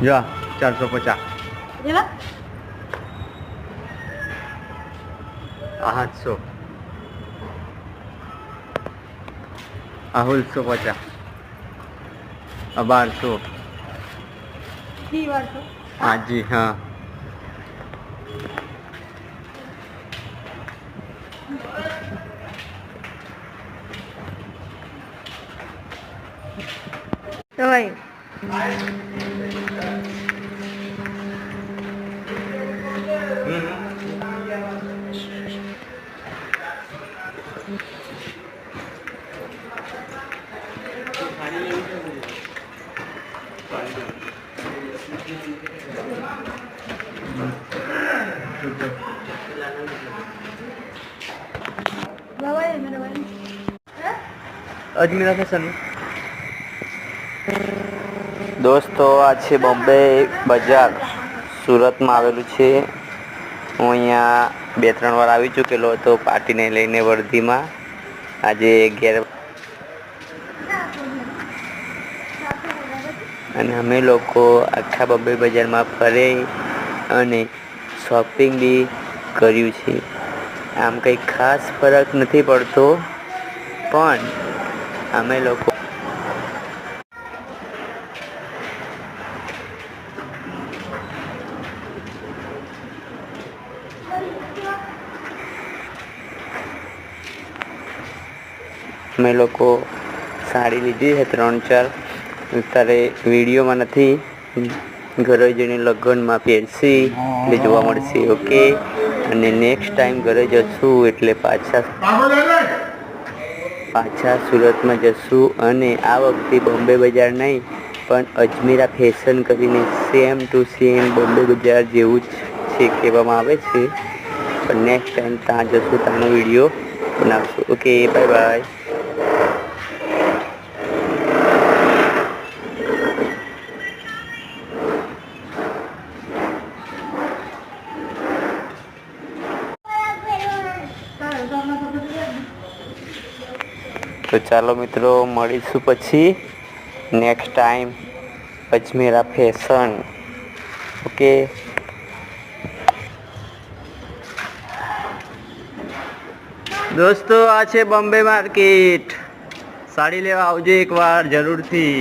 જો 450 જેલા 800 આ 1650 આ 1200 જી વાળો हाँ जी हाँ તો ભાઈ अजमेरा फैशन दोस्तों आ છે બોમ્બે બજાર સુરતમાં આવેલું છે। હું અહીંયા 2-3 વાર આવી ચૂકેલો હતો પાર્ટીને લઈને વર્ધીમાં। આજે 11 અને અમે લોકો આખા બોમ્બે બજારમાં ફરી અને શોપિંગ બી કર્યું છે। આમ કંઈ ખાસ ફરક નથી પડતો પણ અમે લોકો સાડી લીધી છે 3-4 અત્યારે વિડીયોમાં નથી ઘરે જઈને લગ્નમાં પહેરશી એટલે જોવા મળશે ઓકે। અને નેક્સ્ટ ટાઈમ ઘરે જશું એટલે પાછા સુરતમાં જશું અને આ વખતે બોમ્બે બજાર નહીં પણ અજમેરા ફેશન કરીને સેમ ટુ સેમ બોમ્બે બજાર જેવું જ છે કહેવામાં આવે છે। પણ નેક્સ્ટ ટાઈમ ત્યાં જશું ત્યાંનો વિડીયો બનાવશું ઓકે બાય બાય। તો ચાલો મિત્રો મળીશું પછી next time Ajmera fashion okay. દોસ્તો આ છે બોમ્બે માર્કેટ, સાડી લેવા આવજો એકવાર જરૂરથી।